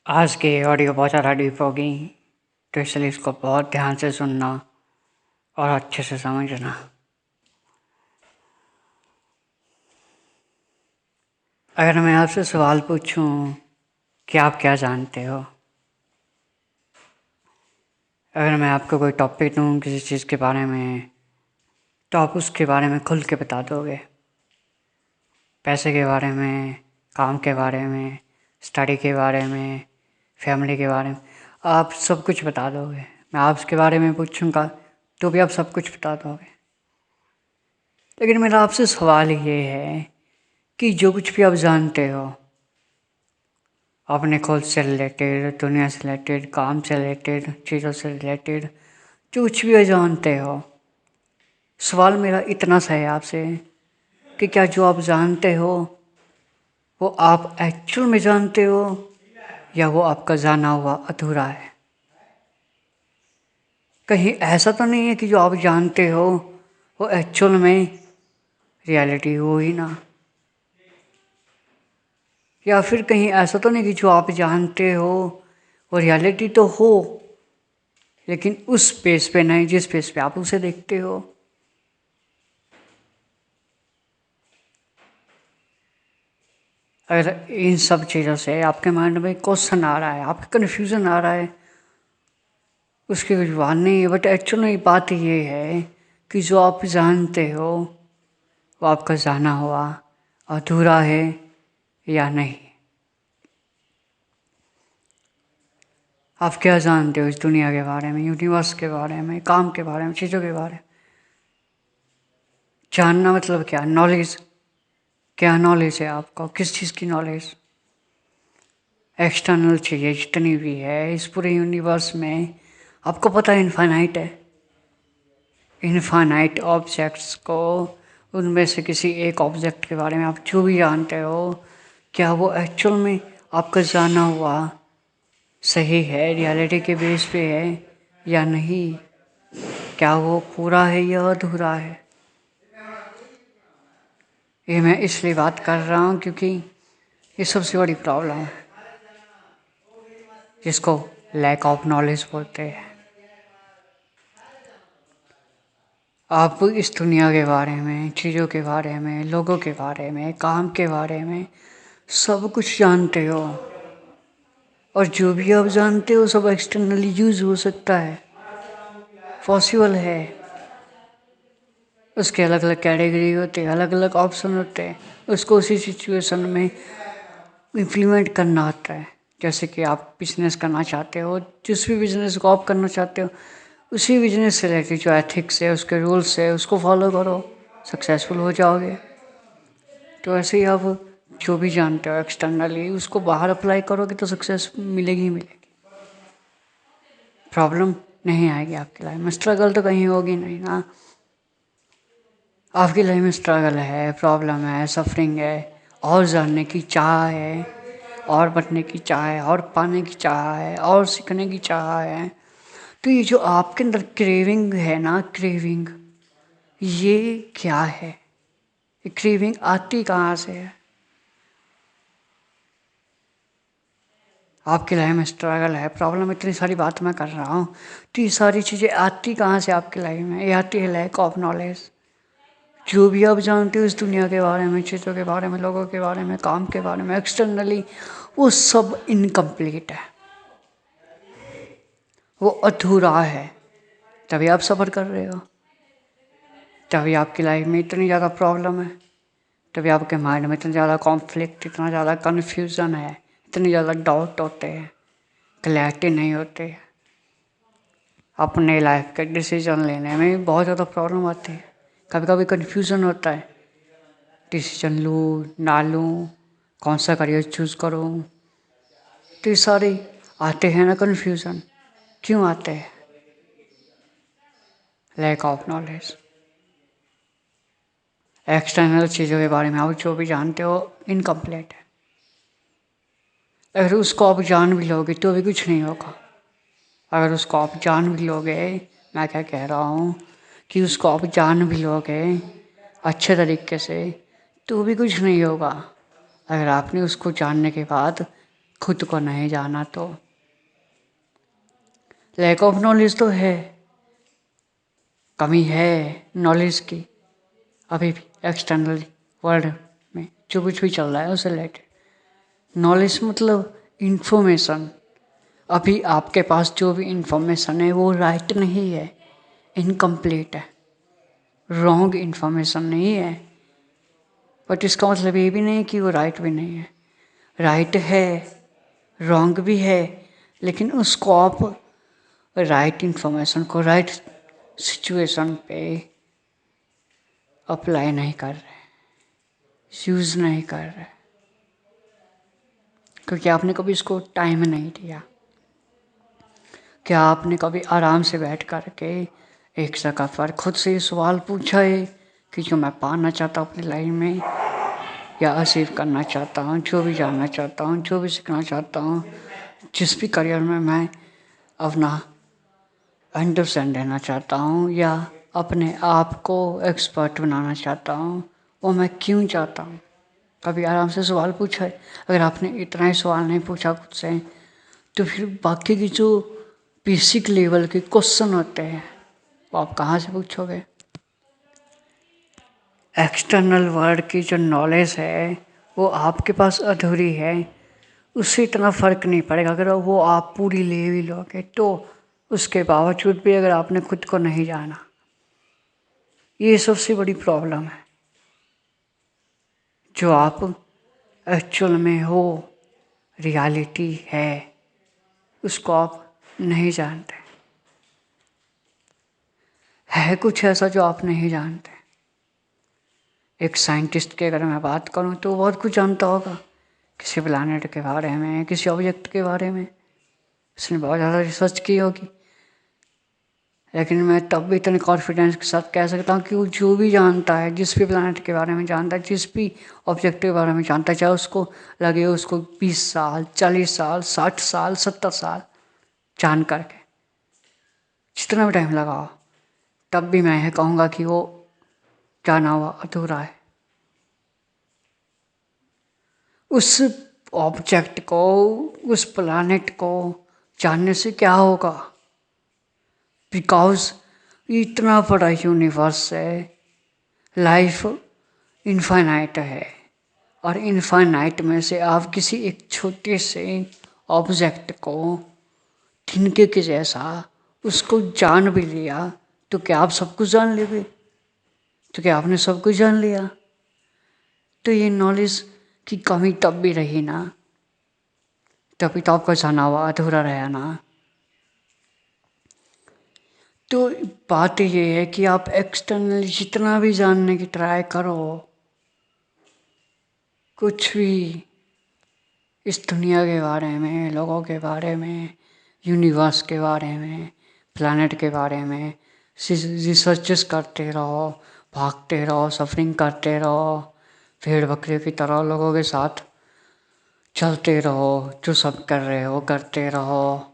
आज की ऑडियो बहुत ज़्यादा डीप होगी, तो इसलिए इसको बहुत ध्यान से सुनना और अच्छे से समझना। अगर मैं आपसे सवाल पूछूं कि आप क्या जानते हो, अगर मैं आपको कोई टॉपिक दूं किसी चीज़ के बारे में, तो आप उसके बारे में खुल के बता दोगे। पैसे के बारे में, काम के बारे में, स्टडी के बारे में, फैमिली के बारे में, आप सब कुछ बता दोगे। मैं आपके बारे में पूछूंगा तो भी आप सब कुछ बता दोगे। लेकिन मेरा आपसे सवाल ये है कि जो कुछ भी आप जानते हो, अपने खुद से रिलेटेड, दुनिया से रिलेटेड, काम से रिलेटेड, चीज़ों से रिलेटेड, जो कुछ भी जानते हो, सवाल मेरा इतना सा है आपसे कि क्या जो आप जानते हो वो आप एक्चुअल में जानते हो या वो आपका जाना हुआ अधूरा है। कहीं ऐसा तो नहीं है कि जो आप जानते हो वो एक्चुअल में रियलिटी हो ही ना, या फिर कहीं ऐसा तो नहीं कि जो आप जानते हो वो रियलिटी तो हो लेकिन उस पेज पे नहीं जिस पेज पे आप उसे देखते हो। अगर इन सब चीज़ों से आपके माइंड में क्वेश्चन आ रहा है, आपका कन्फ्यूज़न आ रहा है, उसकी कोई बात नहीं है। बट एक्चुअल में बात ये है कि जो आप जानते हो वो आपका जाना हुआ अधूरा है या नहीं। आप क्या जानते हो इस दुनिया के बारे में, यूनिवर्स के बारे में, काम के बारे में, चीज़ों के बारे में। जानना मतलब क्या? नॉलेज। क्या नॉलेज है आपको? किस चीज़ की नॉलेज? एक्सटर्नल चीज़ें जितनी भी है इस पूरे यूनिवर्स में, आपको पता है इनफाइनाइट है। इनफाइनाइट ऑब्जेक्ट्स को, उनमें से किसी एक ऑब्जेक्ट के बारे में आप जो भी जानते हो, क्या वो एक्चुअल में आपका जाना हुआ सही है, रियलिटी के बेस पे है या नहीं? क्या वो पूरा है या अधूरा है? ये मैं इसलिए बात कर रहा हूँ क्योंकि ये सबसे बड़ी प्रॉब्लम है जिसको लैक ऑफ नॉलेज बोलते हैं। आप इस दुनिया के बारे में, चीज़ों के बारे में, लोगों के बारे में, काम के बारे में सब कुछ जानते हो, और जो भी आप जानते हो सब एक्सटर्नली यूज हो सकता है, पॉसिबल है। उसके अलग अलग कैटेगरी होते हैं, अलग अलग ऑप्शन होते हैं, उसको उसी सिचुएशन में इम्प्लीमेंट करना होता है। जैसे कि आप बिजनेस करना चाहते हो, जिस भी बिजनेस को आप करना चाहते हो उसी बिजनेस से रिलेटेड जो एथिक्स है, उसके रूल्स है, उसको फॉलो करो, सक्सेसफुल हो जाओगे। तो ऐसे ही आप जो भी जानते हो एक्सटर्नली उसको बाहर अप्लाई करोगे तो सक्सेस मिलेगी ही मिलेगी। प्रॉब्लम नहीं आएगी आपकी लाइफ में, स्ट्रगल तो कहीं होगी नहीं ना। आपकी लाइफ में स्ट्रगल है, प्रॉब्लम है, सफरिंग है, और जानने की चाह है, और बढ़ने की चाह है, और पाने की चाह है, और सीखने की चाह है। तो ये जो आपके अंदर क्रेविंग है ना, क्रेविंग, ये क्या है? ये क्रेविंग आती कहाँ से है? आपकी लाइफ में स्ट्रगल है, प्रॉब्लम, इतनी सारी बात मैं कर रहा हूँ, तो ये सारी चीज़ें आती कहाँ से आपकी लाइफ में? ये आती है लैक ऑफ नॉलेज। जो भी आप जानते हो इस दुनिया के बारे में, चीज़ों के बारे में, लोगों के बारे में, काम के बारे में, एक्सटर्नली, वो सब इनकम्प्लीट है, वो अधूरा है। तभी आप सफ़र कर रहे हो, तभी आपकी लाइफ में इतनी ज़्यादा प्रॉब्लम है, तभी आपके माइंड में इतना ज़्यादा कॉन्फ्लिक्ट, इतना ज़्यादा कन्फ्यूज़न है, इतनी ज़्यादा डाउट होते हैं, क्लैरिटी नहीं होती। अपने लाइफ के डिसीजन लेने में बहुत ज़्यादा प्रॉब्लम आती है, कभी कभी कन्फ्यूज़न होता है, डिसीजन लूँ ना लूँ, कौन सा करियर चूज़ करूँ। तो ये सारे आते हैं ना कन्फ्यूज़न, क्यों आते हैं? Lack of knowledge. एक्सटर्नल चीज़ों के बारे में आप जो भी जानते हो इनकम्प्लीट है। अगर उसको आप जान भी लोगे तो भी कुछ नहीं होगा। अगर उसको आप जान भी लोगे, मैं क्या कह रहा हूँ कि उसको आप जान भी लोगे अच्छे तरीके से तो भी कुछ नहीं होगा, अगर आपने उसको जानने के बाद खुद को नहीं जाना तो लैक ऑफ नॉलेज तो है, कमी है नॉलेज की अभी भी एक्सटर्नल वर्ल्ड में जो कुछ भी चल रहा है उससे रिलेटेड। नॉलेज मतलब इंफॉर्मेशन। अभी आपके पास जो भी इंफॉर्मेशन है वो राइट नहीं है, इनकम्प्लीट है, रॉन्ग इंफॉर्मेशन नहीं है। बट इसका मतलब ये भी नहीं कि वो राइट भी नहीं है, राइट है, रॉन्ग भी है, लेकिन उसको आप राइट इंफॉर्मेशन को राइट सिचुएशन पे अप्लाई नहीं कर रहे, यूज़ नहीं कर रहे, क्योंकि आपने कभी इसको टाइम नहीं दिया। क्या आपने कभी आराम से बैठ कर के एक जगह पर खुद से ये सवाल पूछा है कि जो मैं पाना चाहता हूँ अपनी लाइफ में या अचीव करना चाहता हूँ, जो भी जानना चाहता हूँ, जो भी सीखना चाहता हूँ, जिस भी करियर में मैं अपना 100% देना चाहता हूँ या अपने आप को एक्सपर्ट बनाना चाहता हूँ, वो मैं क्यों चाहता हूँ? कभी आराम से सवाल पूछा है? अगर आपने इतना ही सवाल नहीं पूछा खुद से तो फिर बाकी की जो बेसिक लेवल के क्वेश्चन होते हैं वो आप कहाँ से पूछोगे? एक्सटर्नल वर्ल्ड की जो नॉलेज है वो आपके पास अधूरी है, उससे इतना फ़र्क नहीं पड़ेगा अगर वो आप पूरी ले भी लोगे तो। उसके बावजूद भी अगर आपने खुद को नहीं जाना, ये सबसे बड़ी प्रॉब्लम है। जो आप एक्चुअल में हो, रियलिटी है, उसको आप नहीं जानते। है कुछ ऐसा जो आप नहीं जानते। एक साइंटिस्ट की अगर मैं बात करूं तो बहुत कुछ जानता होगा, किसी प्लैनेट के बारे में, किसी ऑब्जेक्ट के बारे में उसने बहुत ज़्यादा रिसर्च की होगी। लेकिन मैं तब भी इतने कॉन्फिडेंस के साथ कह सकता हूँ कि वो जो भी जानता है, जिस भी प्लैनेट के बारे में जानता है, जिस भी ऑब्जेक्ट के बारे में जानता है, चाहे उसको लगे उसको 20 साल, 40 साल, 60 साल, 70 साल जान करके, जितना भी टाइम लगा हो, तब भी मैं यह कहूँगा कि वो जाना हुआ अधूरा है। उस ऑब्जेक्ट को, उस प्लैनेट को जानने से क्या होगा? बिकॉज इतना बड़ा यूनिवर्स है, लाइफ इनफाइनाइट है, और इनफाइनाइट में से आप किसी एक छोटे से ऑब्जेक्ट को तिनके के जैसा उसको जान भी लिया तो क्या आप सब कुछ जान लोगे? तो क्या आपने सब कुछ जान लिया? तो ये नॉलेज की कमी तब भी रही ना, तभी तो आपका जाना हुआ अधूरा रहा ना। तो बात ये है कि आप एक्सटर्नल जितना भी जानने की ट्राई करो, कुछ भी इस दुनिया के बारे में, लोगों के बारे में, यूनिवर्स के बारे में, प्लैनेट के बारे में रिसर्चेस करते रहो, भागते रहो, सफरिंग करते रहो, भेड़ बकरियों की तरह लोगों के साथ चलते रहो, जो सब कर रहे हो करते रहो,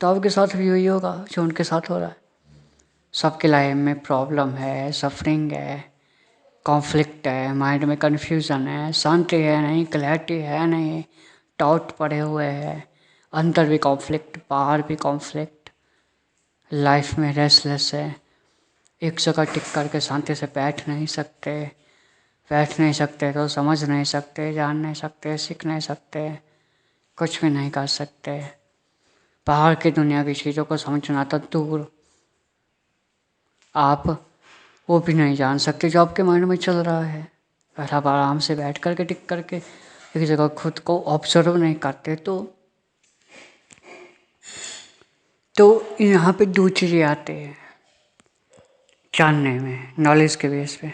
तो आपके साथ भी वही होगा जो उनके साथ हो रहा है। सबके लाइफ में प्रॉब्लम है, सफरिंग है, कॉन्फ्लिक्ट है, माइंड में कन्फ्यूज़न है, शांति है नहीं, क्लैरिटी है नहीं, डाउट पड़े हुए हैं, अंदर भी कॉन्फ्लिक्ट, बाहर भी कॉन्फ्लिक्ट, लाइफ में रेस्टलेस है, एक जगह टिक करके शांति से बैठ नहीं सकते, बैठ नहीं सकते तो समझ नहीं सकते, जान नहीं सकते, सीख नहीं सकते, कुछ भी नहीं कर सकते। बाहर की दुनिया की चीज़ों को समझना तो दूर, आप वो भी नहीं जान सकते जो आपके माइंड में चल रहा है। अगर आप आराम से बैठ करके टिक करके एक जगह खुद को ऑब्जर्व नहीं करते तो यहाँ पे दो चीज़ें आते हैं जानने में, नॉलेज के बेस पे।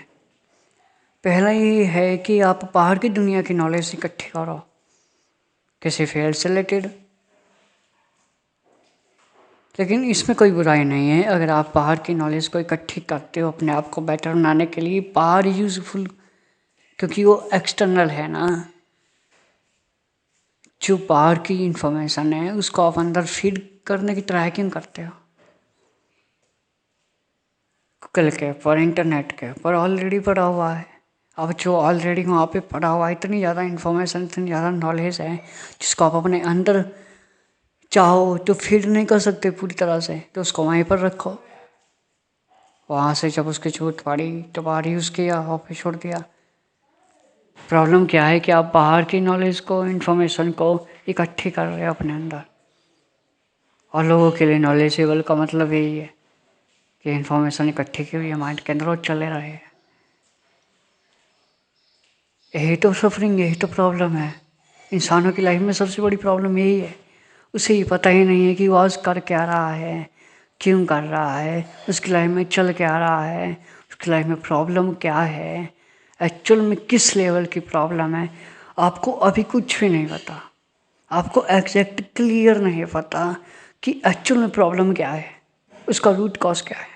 पहला ये है कि आप बाहर की दुनिया की नॉलेज इकट्ठी करो किसी फील्ड से रिलेटेड, लेकिन इसमें कोई बुराई नहीं है अगर आप बाहर की नॉलेज को इकट्ठी करते हो अपने आप को बेटर बनाने के लिए। बाहर यूज़फुल, क्योंकि वो एक्सटर्नल है ना, जो बाहर की इंफॉर्मेशन है उसको आप अंदर फीड करने की ट्राई क्यों करते हो? गूगल के ऊपर, इंटरनेट के ऊपर ऑलरेडी पड़ा हुआ है, अब जो ऑलरेडी वहाँ पे पढ़ा हुआ है, इतनी ज़्यादा इन्फॉर्मेशन, इतनी ज़्यादा नॉलेज है जिसको आप अपने अंदर चाहो तो फीड नहीं कर सकते पूरी तरह से, तो उसको वहीं पर रखो। वहाँ से जब उसकी जरूरत पड़ी तो बाहर यूज़ किया और फिर छोड़ दिया। प्रॉब्लम क्या है कि आप बाहर की नॉलेज को, इन्फॉर्मेशन को इकट्ठी कर रहे हो अपने अंदर, और लोगों के लिए नॉलेजेबल का मतलब यही है कि इन्फॉर्मेशन इकट्ठी की हुई है माइंड के अंदर और चले रहे हैं। यही तो सफरिंग, यही तो प्रॉब्लम है। इंसानों की लाइफ में सबसे बड़ी प्रॉब्लम यही है, उसे ये पता ही नहीं है कि वो आज कर क्या रहा है, क्यों कर रहा है, उसकी लाइफ में चल क्या रहा है, उसकी लाइफ में प्रॉब्लम क्या है, एक्चुअल में किस लेवल की प्रॉब्लम है। आपको अभी कुछ भी नहीं पता, आपको एग्जैक्ट क्लियर नहीं पता कि एक्चुअल में प्रॉब्लम क्या है, उसका रूट कॉज क्या है।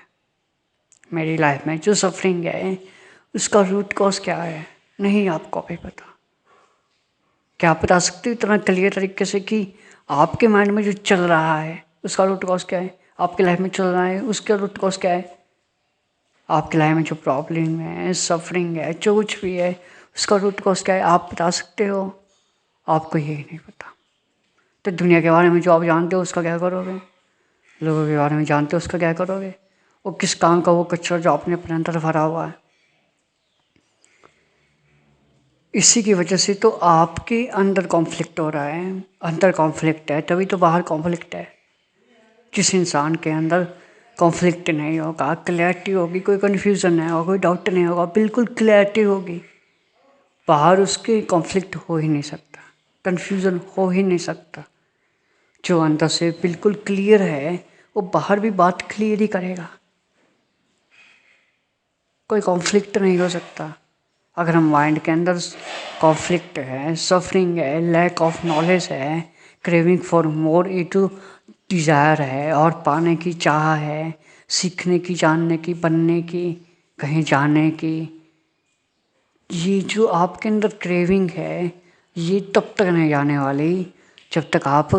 मेरी लाइफ में जो सफरिंग है उसका रूट कॉज क्या है, नहीं आपको अभी पता। क्या आप बता सकते हो इतना क्लियर तरीके से कि आपके माइंड में जो चल रहा है उसका रूट कॉज क्या है, आपकी लाइफ में चल रहा है उसका रूट कॉज क्या है, आपकी लाइफ में जो प्रॉब्लम है, सफरिंग है, जो कुछ भी है उसका रूट कॉज क्या है, आप बता सकते हो? आपको यही नहीं पता। तो दुनिया के बारे में जो आप जानते हो उसका क्या करोगे, लोगों के बारे में जानते हो उसका क्या करोगे, वो किस काम का वो कचरा जो आपने अपने अंदर भरा हुआ है। इसी की वजह से तो आपके अंदर कॉन्फ्लिक्ट हो रहा है। अंदर कॉन्फ्लिक्ट है तभी तो बाहर कॉन्फ्लिक्ट है। जिस इंसान के अंदर कॉन्फ्लिक्ट नहीं होगा, क्लैरिटी होगी, कोई कन्फ्यूज़न नहीं होगा, कोई डाउट नहीं होगा, बिल्कुल क्लैरिटी होगी, बाहर उसके कॉन्फ्लिक्ट हो ही नहीं सकता, कन्फ्यूज़न हो ही नहीं सकता। जो अंदर से बिल्कुल क्लियर है वो बाहर भी बात क्लियर ही करेगा, कोई कॉन्फ्लिक्ट नहीं हो सकता। अगर हम माइंड के अंदर कॉन्फ्लिक्ट है, सफरिंग है, लैक ऑफ नॉलेज है, craving for more to desire है, और पाने की चाह है, सीखने की, जानने की, बनने की, कहीं जाने की, ये जो आपके अंदर क्रेविंग है ये तब तक नहीं जाने वाली जब तक आप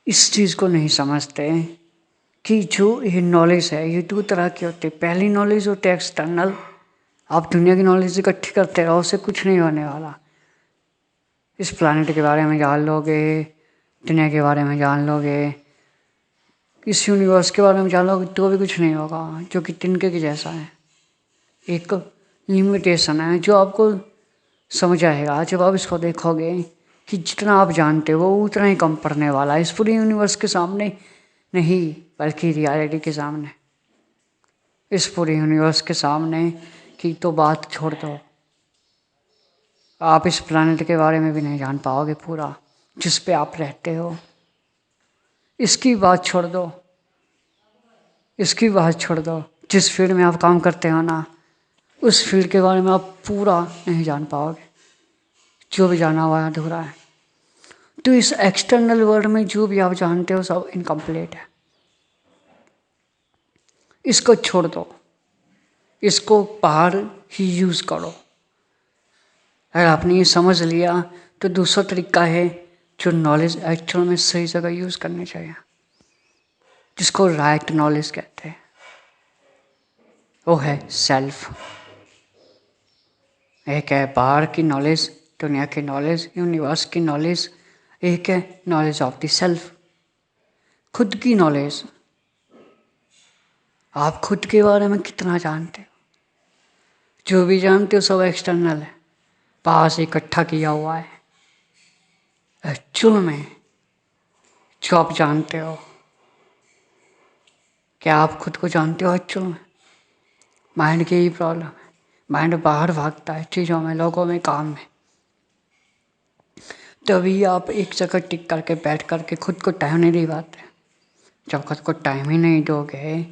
इस चीज़ को नहीं समझते कि जो ये नॉलेज है ये दो तरह की होती है। पहली नॉलेज होती है एक्सटर्नल, आप दुनिया की नॉलेज इकट्ठी करते रहो, उससे कुछ नहीं होने वाला। इस प्लानट के बारे में जान लोगे, दुनिया के बारे में जान लोगे, इस यूनिवर्स के बारे में जान लोगे तो भी कुछ नहीं होगा, जो कि तिनके के जैसा है। एक लिमिटेशन है जो आपको समझ आएगा जब आप इसको देखोगे कि जितना आप जानते हो वो उतना ही कम पड़ने वाला है इस पूरे यूनिवर्स के सामने, नहीं बल्कि रियलिटी के सामने। इस पूरे यूनिवर्स के सामने की तो बात छोड़ दो, आप इस प्लानट के बारे में भी नहीं जान पाओगे पूरा जिस पे आप रहते हो। इसकी बात छोड़ दो, इसकी बात छोड़ दो, जिस फील्ड में आप काम करते हो ना उस फील्ड के बारे में आप पूरा नहीं जान पाओगे, जो भी जाना हुआ है अधूरा है। तो इस एक्सटर्नल वर्ल्ड में जो भी आप जानते हो सब इनकम्प्लीट है, इसको छोड़ दो, इसको बाहर ही यूज़ करो। अगर आपने ये समझ लिया तो दूसरा तरीका है जो नॉलेज एक्चुअल में सही जगह यूज़ करनी चाहिए, जिसको राइट नॉलेज कहते हैं, वो है सेल्फ। एक है बाहर की नॉलेज, दुनिया की नॉलेज, यूनिवर्स की नॉलेज, एक है नॉलेज ऑफ द सेल्फ, खुद की नॉलेज। आप खुद के बारे में कितना जानते हो, जो भी जानते हो सब एक्सटर्नल है, बाहर से इकट्ठा किया हुआ है। एक्चुअल में जो आप जानते हो, क्या आप खुद को जानते हो एक्चुअल में? माइंड की ही प्रॉब्लम है, माइंड बाहर भागता है चीज़ों में, लोगों में, काम में। तभी आप एक जगह टिक करके बैठ करके खुद को टाइम नहीं दे पाते। जब खुद को टाइम ही नहीं दोगे,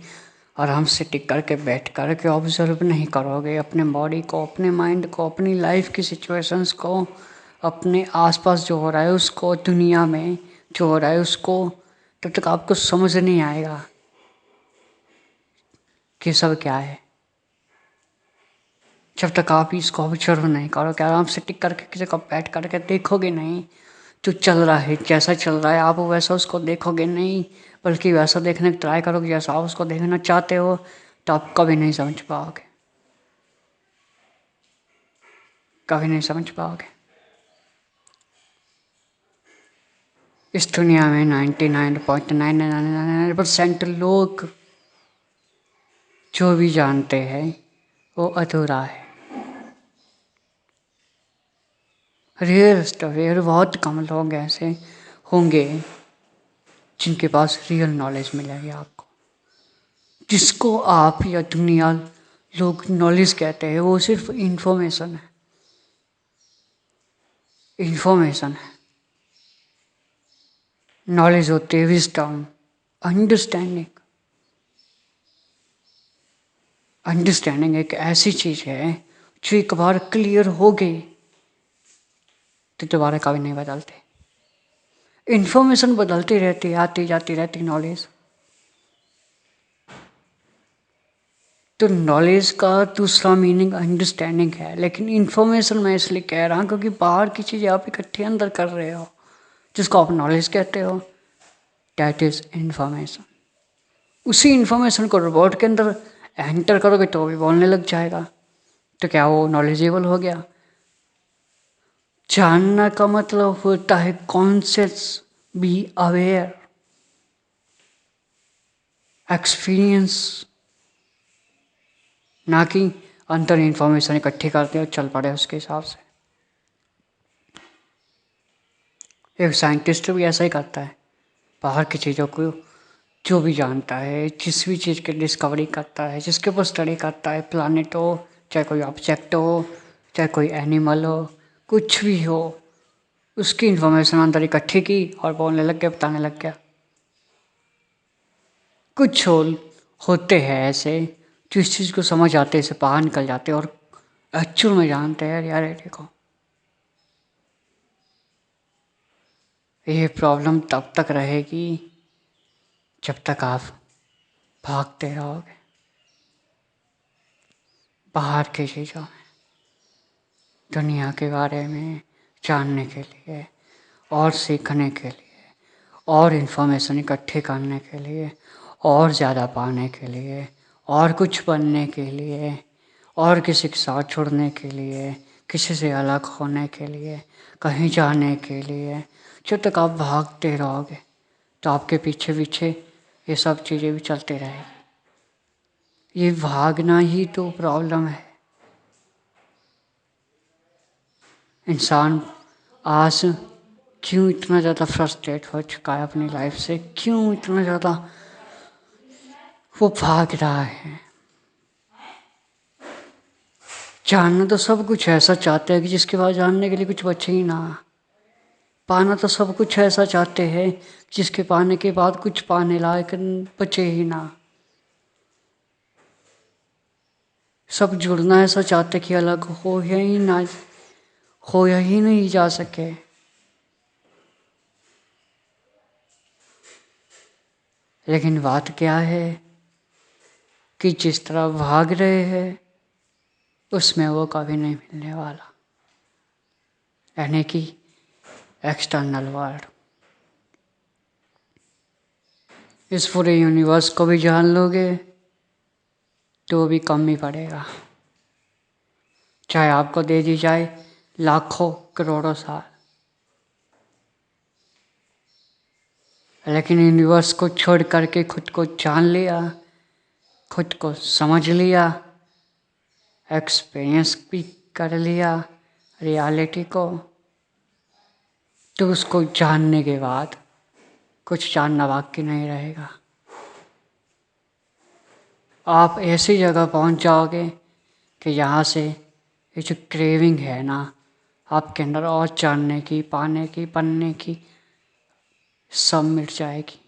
आराम से टिक करके बैठ करके ऑब्जर्व नहीं करोगे अपने बॉडी को, अपने माइंड को, अपनी लाइफ की सिचुएशंस को, अपने आसपास जो हो रहा है उसको, दुनिया में जो हो रहा है उसको, तब तक आपको समझ नहीं आएगा कि सब क्या है। जब तक आप इसको ऑब्जर्व नहीं करोगे, आराम से टिक करके किसी को बैठ करके देखोगे नहीं, जो चल रहा है, जैसा चल रहा है आप वैसा उसको देखोगे नहीं, बल्कि वैसा देखने की ट्राई करोगे जैसा आप उसको देखना चाहते हो, तो आप कभी नहीं समझ पाओगे। कभी नहीं समझ पाओगे। इस दुनिया में 99.999% लोग जो भी जानते हैं वो अधूरा है। रियल स्टोरी, और बहुत कम लोग ऐसे होंगे जिनके पास रियल नॉलेज मिलेगी आपको। जिसको आप या दुनिया लोग नॉलेज कहते हैं वो सिर्फ इंफॉर्मेशन है। इंफॉर्मेशन है। नॉलेज होती है विजडम, अंडरस्टैंडिंग। अंडरस्टैंडिंग एक ऐसी चीज है जो एक बार क्लियर हो गई तो दोबारा कभी नहीं बदलते। इंफॉर्मेशन बदलती रहती है, आती जाती रहती नॉलेज। तो नॉलेज का दूसरा मीनिंग अंडरस्टैंडिंग है, लेकिन इंफॉर्मेशन मैं इसलिए कह रहा हूँ क्योंकि बाहर की चीज़ें आप इकट्ठी अंदर कर रहे हो जिसको आप नॉलेज कहते हो, डैट इज इंफॉर्मेशन। उसी इंफॉर्मेशन को रोबोट के अंदर एंटर करोगे तो भी बोलने लग जाएगा, तो क्या वो नॉलेजेबल हो गया? जानना का मतलब होता है कॉन्शियस, बी अवेयर, एक्सपीरियंस, ना कि अंदर इंफॉर्मेशन इकट्ठी करते और चल पड़े उसके हिसाब से। एक साइंटिस्ट भी ऐसा ही करता है, बाहर की चीज़ों को जो भी जानता है, जिस भी चीज़ की डिस्कवरी करता है, जिसके ऊपर स्टडी करता है, प्लानिट हो, चाहे कोई ऑब्जेक्ट हो, चाहे कोई एनिमल हो, कुछ भी हो, उसकी इंफॉर्मेशन अंदर इकट्ठी की और बोलने लग गया, बताने लग गया। कुछ होते हैं ऐसे जो इस चीज़ को समझ आते, इसे बाहर निकल जाते और एक्चुअल में जानते हैं यार ये देखो। ये प्रॉब्लम तब तक रहेगी जब तक आप भागते रहोगे बाहर की चीज़ों में, दुनिया के बारे में जानने के लिए और सीखने के लिए और इन्फॉर्मेशन इकट्ठी करने के लिए और ज़्यादा पाने के लिए और कुछ बनने के लिए और किसी के साथ जुड़ने के लिए, किसी से अलग होने के लिए, कहीं जाने के लिए। जब तक आप भागते रहोगे तो आपके पीछे पीछे ये सब चीज़ें भी चलती रहेगी। ये भागना ही तो प्रॉब्लम है। इंसान आज क्यों इतना ज़्यादा फ्रस्ट्रेट हो चुका है अपनी लाइफ से, क्यों इतना ज़्यादा वो भाग रहा है? जानना तो सब कुछ ऐसा चाहते हैं कि जिसके बाद जानने के लिए कुछ बचे ही ना। पाना तो सब कुछ ऐसा चाहते हैं जिसके पाने के बाद कुछ पाने लायक बचे ही ना। सब जुड़ना ऐसा चाहते कि अलग हो या ही ना, हो या ही नहीं जा सके। लेकिन बात क्या है कि जिस तरह भाग रहे हैं उसमें वो कभी नहीं मिलने वाला, यानी कि एक्सटर्नल वर्ल्ड। इस पूरे यूनिवर्स को भी जान लोगे तो भी कम ही पड़ेगा, चाहे आपको दे दी जाए लाखों करोड़ों साल। लेकिन यूनिवर्स को छोड़ करके खुद को जान लिया, खुद को समझ लिया, एक्सपीरियंस भी कर लिया रियलिटी को, तो उसको जानने के बाद कुछ जानना बाकी नहीं रहेगा। आप ऐसी जगह पहुंच जाओगे कि यहाँ से ये जो क्रेविंग है ना आपके अंदर और जानने की, पाने की, बनने की, सब मिट जाएगी।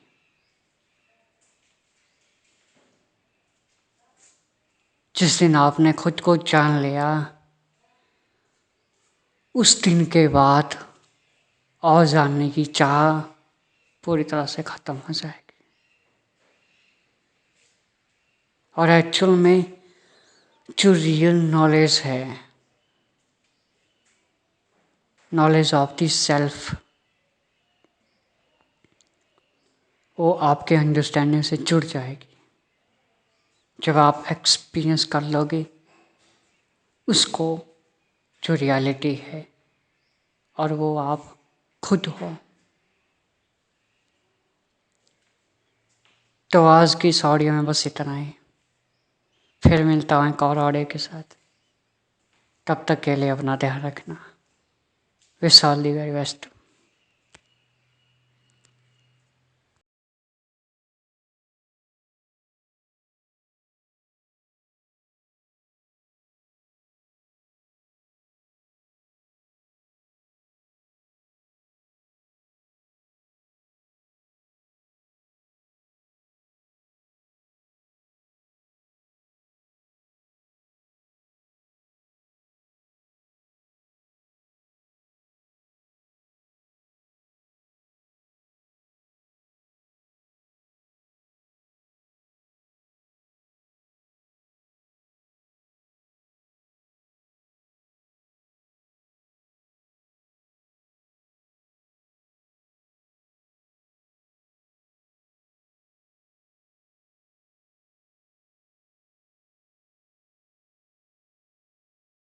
जिस दिन आपने खुद को जान लिया उस दिन के बाद और जानने की चाह पूरी तरह से खत्म हो जाएगी। और एक्चुअल में जो रियल नॉलेज है, नॉलेज ऑफ द सेल्फ, वो आपके अंडरस्टैंडिंग से जुड़ जाएगी जब आप एक्सपीरियंस कर लोगे उसको जो रियलिटी है, और वो आप खुद हो। तो आज की इस ऑडियो में बस इतना ही। फिर मिलता हूँ एक और ऑडियो के साथ। तब तक के लिए अपना ध्यान रखना। विशाल दी वेरी बेस्ट।